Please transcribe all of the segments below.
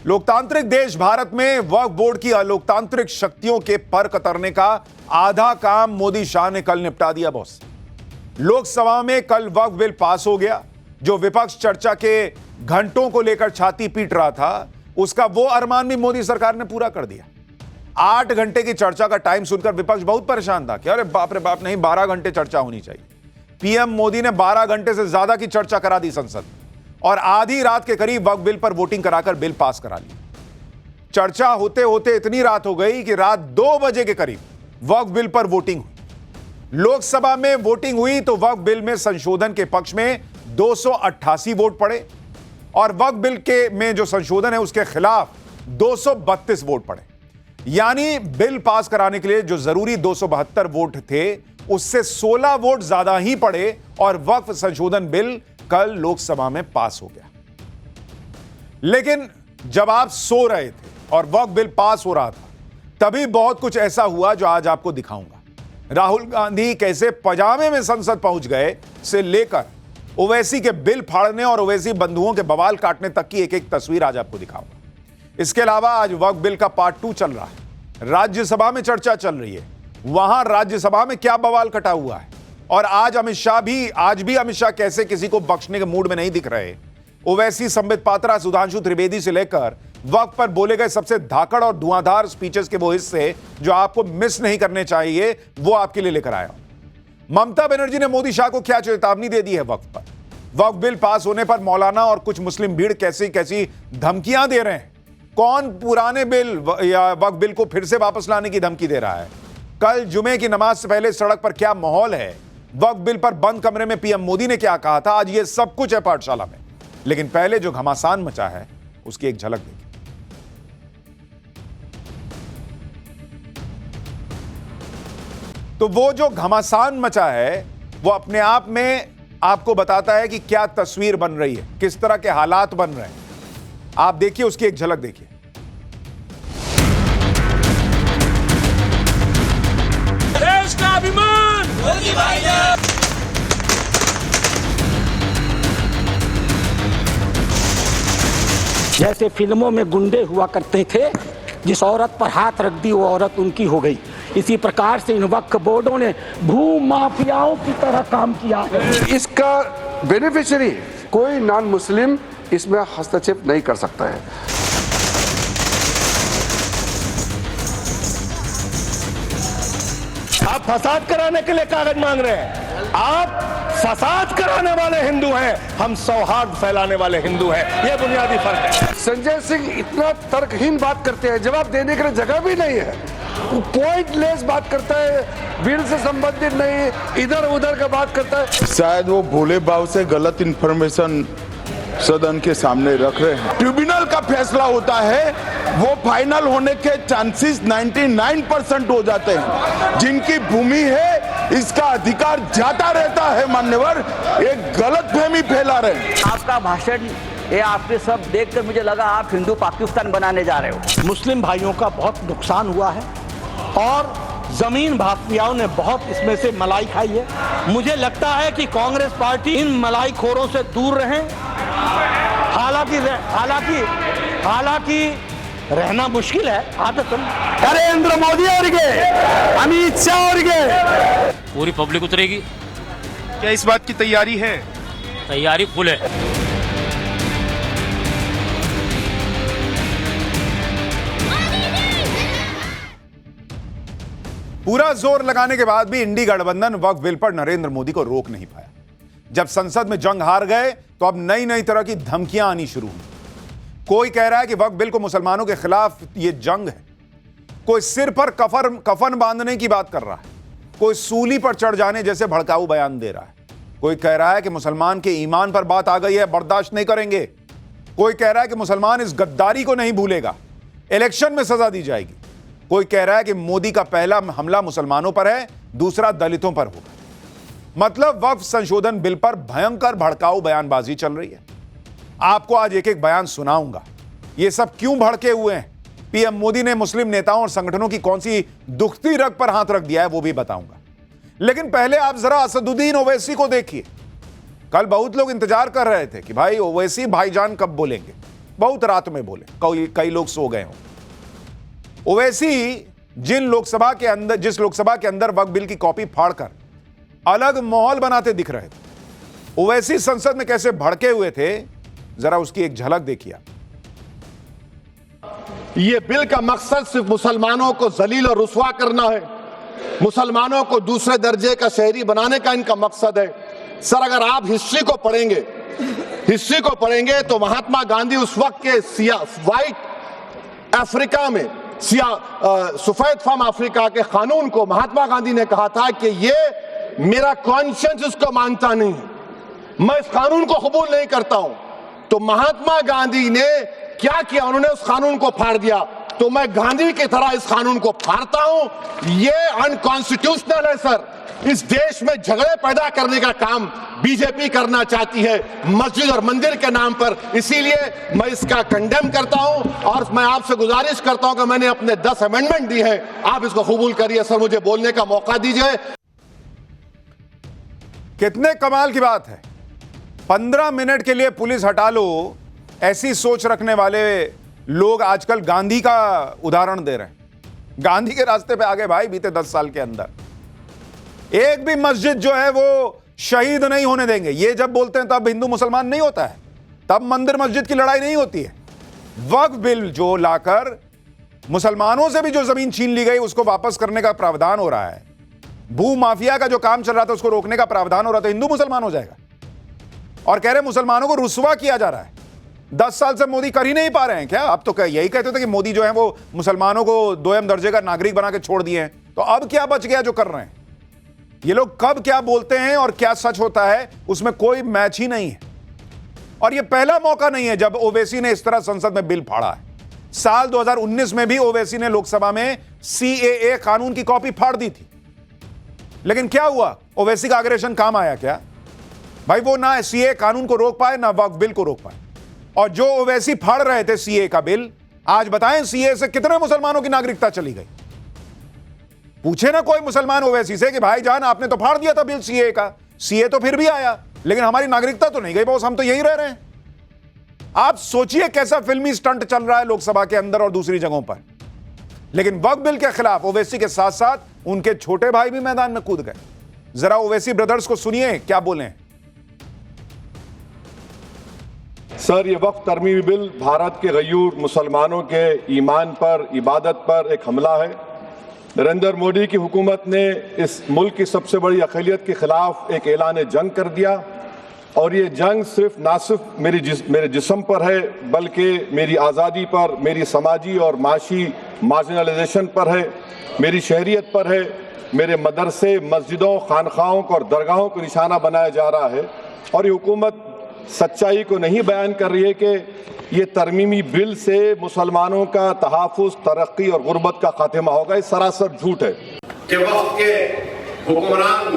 लोकतांत्रिक देश भारत में वक्फ बोर्ड की अलोकतांत्रिक शक्तियों के पर कतरने का आधा काम मोदी शाह ने कल निपटा दिया बॉस। लोकसभा में कल वक्फ बिल पास हो गया। जो विपक्ष चर्चा के घंटों को लेकर छाती पीट रहा था, उसका वो अरमान भी मोदी सरकार ने पूरा कर दिया। 8 घंटे की चर्चा का टाइम सुनकर विपक्ष बहुत परेशान था कि अरे बाप रे बाप, नहीं 12 घंटे चर्चा होनी चाहिए। पीएम मोदी ने 12 घंटे से ज्यादा की चर्चा करा दी संसद में और आधी रात के करीब वक्फ बिल पर वोटिंग कराकर बिल पास करा ली। चर्चा होते होते इतनी रात हो गई कि रात 2 बजे के करीब वक्फ बिल पर वोटिंग हुई। लोकसभा में वोटिंग हुई तो वक्फ बिल में संशोधन के पक्ष में 288 वोट पड़े और वक्फ बिल के में जो संशोधन है उसके खिलाफ 232 वोट पड़े। यानी बिल पास कराने के लिए जो जरूरी 272 वोट थे, उससे 16 वोट ज्यादा ही पड़े और वक्फ संशोधन बिल कल लोकसभा में पास हो गया। लेकिन जब आप सो रहे थे और वक्फ बिल पास हो रहा था, तभी बहुत कुछ ऐसा हुआ जो आज आपको दिखाऊंगा। राहुल गांधी कैसे पजामे में संसद पहुंच गए से लेकर ओवैसी के बिल फाड़ने और ओवैसी बंधुओं के बवाल काटने तक की एक एक तस्वीर आज आपको दिखाऊंगा। इसके अलावा आज वक्फ बिल का पार्ट 2 चल रहा है। राज्यसभा में चर्चा चल रही है, वहां राज्यसभा में क्या बवाल कटा हुआ है। और आज भी अमित शाह कैसे किसी को बख्शने के मूड में नहीं दिख रहे। ओवैसी, संबित पात्रा, सुधांशु त्रिवेदी से लेकर वक्फ पर बोले गए सबसे धाकड़ और धुआंधार स्पीचेस के वो हिस्से जो आपको मिस नहीं करने चाहिए, वो आपके लिए लेकर आया। ममता बनर्जी ने मोदी शाह को क्या चेतावनी दे दी है वक्फ पर। वक्फ बिल पास होने पर मौलाना और कुछ मुस्लिम भीड़ कैसी कैसी धमकियां दे रहे हैं। कौन पुराने बिल या वक्फ बिल को फिर से वापस लाने की धमकी दे रहा है। कल जुमे की नमाज से पहले सड़क पर क्या माहौल है। वक्फ बिल पर बंद कमरे में पीएम मोदी ने क्या कहा था। आज ये सब कुछ है पाठशाला में। लेकिन पहले जो घमासान मचा है उसकी एक झलक देखिए। तो वो जो घमासान मचा है वो अपने आप में आपको बताता है कि क्या तस्वीर बन रही है, किस तरह के हालात बन रहे हैं। आप देखिए, उसकी एक झलक देखिए। देश का अभिमान मोदी भाई है। जैसे फिल्मों में गुंडे हुआ करते थे, जिस औरत पर हाथ रख दी वो औरत उनकी हो गई। इसी प्रकार से इन वक्फ बोर्डों ने भू माफियाओं की तरह काम किया। इसका बेनिफिशियरी कोई नॉन मुस्लिम इसमें हस्तक्षेप नहीं कर सकता है। आप फसाद कराने के लिए कागज मांग रहे हैं। आप फसाद कराने वाले हिंदू हैं, हम सौहार्द फैलाने वाले हिंदू हैं। यह बुनियादी फर्क है। संजय सिंह इतना तर्कहीन बात करते हैं, जवाब देने के लिए जगह भी नहीं है। पॉइंटलेस बात करता है, बिल से संबंधित नहीं, इधर उधर का बात करता है। शायद वो भोले भाव से गलत इंफॉर्मेशन सदन के सामने रख रहे हैं। ट्रिब्यूनल का फैसला होता है, वो फाइनल होने के चांसेस 99% हो जाते हैं। जिनकी भूमि है, इसका अधिकार जाता रहता है। मान्यवर, एक गलतफहमी फैला रहे हैं। आपका भाषण ये आपके सब देखकर मुझे लगा आप हिंदू पाकिस्तान बनाने जा रहे हो। मुस्लिम भाइयों का बहुत नुकसान हुआ है और जमीन भागपियाओं ने बहुत इसमें से मलाई खाई है। मुझे लगता है कि कांग्रेस पार्टी इन मलाई खोरों से दूर रहे। हालांकि रहना मुश्किल है आदतन। नरेंद्र मोदी और अमित शाह और पूरी पब्लिक उतरेगी। क्या इस बात की तैयारी है? तैयारी फुल है। पूरा जोर लगाने के बाद भी इंडी गठबंधन वक्फ बिल पर नरेंद्र मोदी को रोक नहीं पाया। जब संसद में जंग हार गए तो अब नई नई तरह की धमकियां आनी शुरू हुई। कोई कह रहा है कि वक्फ बिल को मुसलमानों के खिलाफ ये जंग है। कोई सिर पर कफन बांधने की बात कर रहा है। कोई सूली पर चढ़ जाने जैसे भड़काऊ बयान दे रहा है। कोई कह रहा है कि मुसलमान के ईमान पर बात आ गई है, बर्दाश्त नहीं करेंगे। कोई कह रहा है कि मुसलमान इस गद्दारी को नहीं भूलेगा, इलेक्शन में सजा दी जाएगी। कोई कह रहा है कि मोदी का पहला हमला मुसलमानों पर है, दूसरा दलितों पर होगा। मतलब वक्फ संशोधन बिल पर भयंकर भड़काऊ बयानबाजी चल रही है। आपको आज एक एक बयान सुनाऊंगा। ये सब क्यों भड़के हुए हैं, पीएम मोदी ने मुस्लिम नेताओं और संगठनों की कौन सी दुखती रग पर हाथ रख दिया है, वो भी बताऊंगा। लेकिन पहले आप जरा असदुद्दीन ओवैसी को देखिए। कल बहुत लोग इंतजार कर रहे थे कि भाई ओवैसी भाईजान कब बोलेंगे। बहुत रात में बोले, कई लोग सो गए हों। ओवैसी जिस लोकसभा के अंदर वक्फ बिल की कॉपी फाड़कर अलग माहौल बनाते दिख रहे थे, ओवैसी संसद में कैसे भड़के हुए थे, जरा उसकी एक झलक देखिए। ये बिल का मकसद सिर्फ मुसलमानों को जलील और रुस्वा करना है, मुसलमानों को दूसरे दर्जे का शहरी बनाने का इनका मकसद है। सर, अगर आप हिस्ट्री को पढ़ेंगे तो महात्मा गांधी उस वक्त के व्हाइट अफ्रीका में सफेद फार्म अफ्रीका के कानून को महात्मा गांधी ने कहा था कि ये मेरा कॉन्शियंस इसको मानता नहीं है, मैं इस कानून को कबूल नहीं करता हूं। तो महात्मा गांधी ने क्या किया, उन्होंने उस कानून को फाड़ दिया। तो मैं गांधी की तरह इस कानून को फाड़ता हूं। ये अनकॉन्स्टिट्यूशनल है सर। इस देश में झगड़े पैदा करने का काम बीजेपी करना चाहती है मस्जिद और मंदिर के नाम पर, इसीलिए मैं इसका कंडेम करता हूं और मैं आपसे गुजारिश करता हूं कि मैंने अपने 10 अमेंडमेंट दी है, आप इसको कबूल करिए। सर, मुझे बोलने का मौका दीजिए। कितने कमाल की बात है, 15 मिनट के लिए पुलिस हटा लो, ऐसी सोच रखने वाले लोग आजकल गांधी का उदाहरण दे रहे हैं। गांधी के रास्ते पे आ गए भाई बीते 10 साल के अंदर। एक भी मस्जिद जो है वो शहीद नहीं होने देंगे। ये जब बोलते हैं तब हिंदू मुसलमान नहीं होता है, तब मंदिर मस्जिद की लड़ाई नहीं होती है। वक्फ बिल जो लाकर मुसलमानों से भी जो जमीन छीन ली गई उसको वापस करने का प्रावधान हो रहा है, भू माफिया का जो काम चल रहा था उसको रोकने का प्रावधान हो रहा था, हिंदू मुसलमान हो जाएगा। और कह रहे मुसलमानों को रुस्वा किया जा रहा है। 10 साल से मोदी कर ही नहीं पा रहे हैं क्या? अब तो यही कहते थे कि मोदी जो है वो मुसलमानों को दोयम दर्जे का नागरिक बना के छोड़ दिए हैं, तो अब क्या बच गया जो कर रहे हैं? ये लोग कब क्या बोलते हैं और क्या सच होता है उसमें कोई मैच ही नहीं है। और ये पहला मौका नहीं है जब ओवैसी ने इस तरह संसद में बिल फाड़ा है। साल 2019 में भी ओवैसी ने लोकसभा में CAA कानून की कॉपी फाड़ दी थी, लेकिन क्या हुआ? ओवैसी का अग्रेशन काम आया क्या भाई? वो ना CAA कानून को रोक पाए ना वक्फ बिल को रोक पाए। और जो ओवैसी फाड़ रहे थे CAA का बिल, आज बताएं CAA से कितने मुसलमानों की नागरिकता चली गई? पूछे ना कोई मुसलमान ओवैसी से कि भाई जान आपने तो फाड़ दिया था बिल CAA का, CAA तो फिर भी आया लेकिन हमारी नागरिकता तो नहीं गई बॉस, हम तो यही रह रहे हैं। आप सोचिए कैसा फिल्मी स्टंट चल रहा है लोकसभा के अंदर और दूसरी जगहों पर। लेकिन वक्फ बिल के खिलाफ ओवैसी के साथ साथ उनके छोटे भाई भी मैदान में कूद गए। जरा ओवैसी ब्रदर्स को सुनिए क्या बोले। सर, ये वक्फ तरमीमी बिल भारत के गयूर मुसलमानों के ईमान पर, इबादत पर एक हमला है। नरेंद्र मोदी की हुकूमत ने इस मुल्क की सबसे बड़ी अक़लियत के खिलाफ एक ऐलान जंग कर दिया, और ये जंग ना सिर्फ मेरे जिस्म पर है बल्कि मेरी आज़ादी पर, मेरी समाजी और माशी मार्जिनलाइजेशन पर है, मेरी शहरियत पर है, मेरे मदरसे, मस्जिदों, खानखाहों को और दरगाहों को निशाना बनाया जा रहा है। और ये हुकूमत सच्चाई को नहीं बयान कर रही है कि ये तरमीमी बिल से मुसलमानों का तहफ़्फ़ुज़, तरक्की और गुर्बत का खात्मा होगा। ये सरासर झूठ है। कि वक्त के हुक्मरान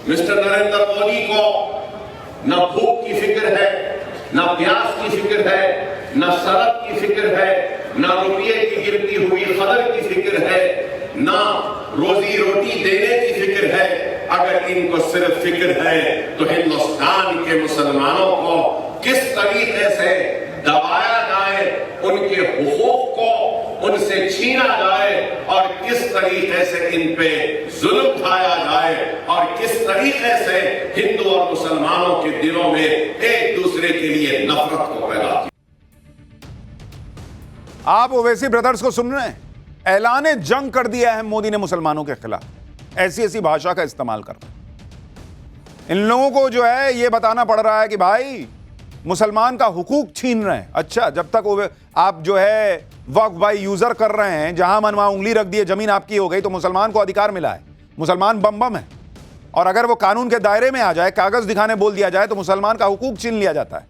मिस्टर नरेंद्र मोदी को न भूख की फिक्र है, न प्यास की फिक्र है, न सड़क की फिक्र है, न रुपये की गिरती हुई कदर की फिक्र है, न रोजी रोटी देने की फिक्र है। अगर इनको सिर्फ फिक्र है तो हिंदुस्तान के मुसलमानों को किस तरीके से दबाया जाए, उनके हुकूक को उनसे छीना जाए और किस तरीके से इन पे जुल्म ढाया जाए और किस तरीके से हिंदू और मुसलमानों के दिलों में एक दूसरे के लिए नफरत को पैदा किया। आप ओवैसी ब्रदर्स को सुन रहे हैं? ऐलान जंग कर दिया है मोदी ने मुसलमानों के खिलाफ, ऐसी ऐसी भाषा का इस्तेमाल कर रहे हैं। इन लोगों को जो है ये बताना पड़ रहा है कि भाई मुसलमान का हुकूक छीन रहे हैं। अच्छा, जब तक आप जो है वक्फ बाई यूजर कर रहे हैं, जहां मन वहां उंगली रख दिए, जमीन आपकी हो गई, तो मुसलमान को अधिकार मिला है। मुसलमान बम बम है, और अगर वो कानून के दायरे में आ जाए, कागज दिखाने बोल दिया जाए, तो मुसलमान का हुकूक छीन लिया जाता है।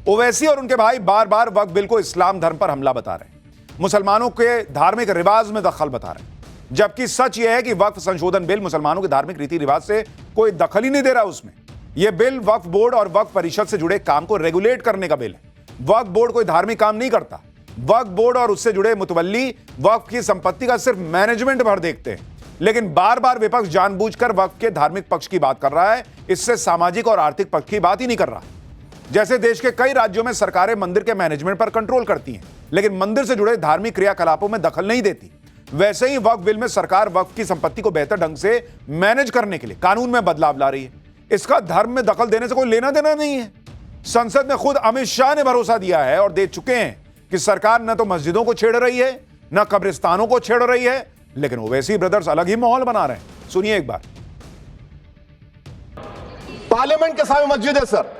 ओवैसी और उनके भाई बार बार वक्फ बिल को इस्लाम धर्म पर हमला बता रहे हैं, मुसलमानों के धार्मिक रिवाज में दखल बता रहे हैं, जबकि सच यह है कि वक्फ संशोधन बिल मुसलमानों के धार्मिक रीति रिवाज से कोई दखल ही नहीं दे रहा। उसमें यह बिल वक्फ बोर्ड और वक्फ परिषद से जुड़े काम को रेगुलेट करने का बिल है। वक्फ बोर्ड कोई धार्मिक काम नहीं करता। वक्फ बोर्ड और उससे जुड़े मुतवल्ली वक्फ की संपत्ति का सिर्फ मैनेजमेंट भर देखते हैं। लेकिन बार बार विपक्ष जानबूझकर वक्फ के धार्मिक पक्ष की बात कर रहा है, इससे सामाजिक और आर्थिक पक्ष की बात ही नहीं कर रहा। जैसे देश के कई राज्यों में सरकारें मंदिर के मैनेजमेंट पर कंट्रोल करती हैं, लेकिन मंदिर से जुड़े धार्मिक क्रियाकलापों में दखल नहीं देती, वैसे ही वक्फ बिल में सरकार वक्फ की संपत्ति को बेहतर ढंग से मैनेज करने के लिए कानून में बदलाव ला रही है। इसका धर्म में दखल देने से कोई लेना देना नहीं है। संसद में खुद अमित शाह ने भरोसा दिया है और दे चुके हैं कि सरकार न तो मस्जिदों को छेड़ रही है, न कब्रिस्तानों को छेड़ रही है, लेकिन ओवैसी ब्रदर्स अलग ही माहौल बना रहे हैं। सुनिए एक बार। पार्लियामेंट के सामने मस्जिद है सर,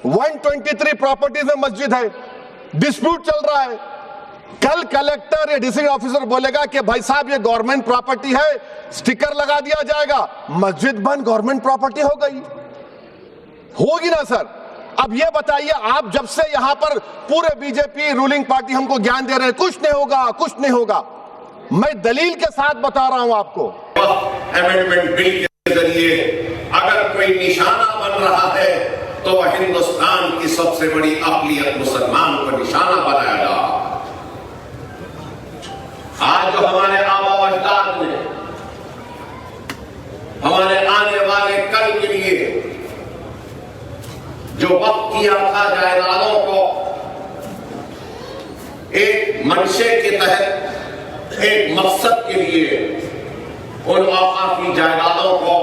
123 प्रॉपर्टीज में मस्जिद है, डिस्प्यूट चल रहा है। कल कलेक्टर या डिस्ट्रिक्ट ऑफिसर बोलेगा कि भाई साहब ये गवर्नमेंट प्रॉपर्टी है, स्टिकर लगा दिया जाएगा, मस्जिद बंद, गवर्नमेंट प्रॉपर्टी हो गई, होगी ना सर। अब ये बताइए, आप जब से यहां पर पूरे बीजेपी रूलिंग पार्टी हमको ज्ञान दे रहे हैं कुछ नहीं होगा, कुछ नहीं होगा, मैं दलील के साथ बता रहा हूं आपको। अमेंडमेंट बिल के जरिए अगर कोई निशाना बन रहा है तो वह हिंदुस्तान की सबसे बड़ी अक़लियत मुसलमान को निशाना बनाएगा। आज जो हमारे आबा अजदाद ने हमारे आने वाले कल के लिए जो वक्त किया था जायदादों को एक मंशे के तहत एक मकसद के लिए, उन औकाफी जायदादों को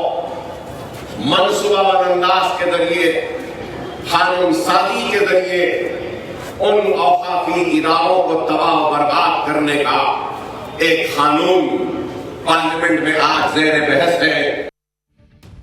मनसूबाबंद अंदाज के जरिए, कानून साजी के जरिए उन औकाफी इदारों को तबाह बर्बाद करने का एक कानून पार्लियामेंट में आज ज़ेर बहस है।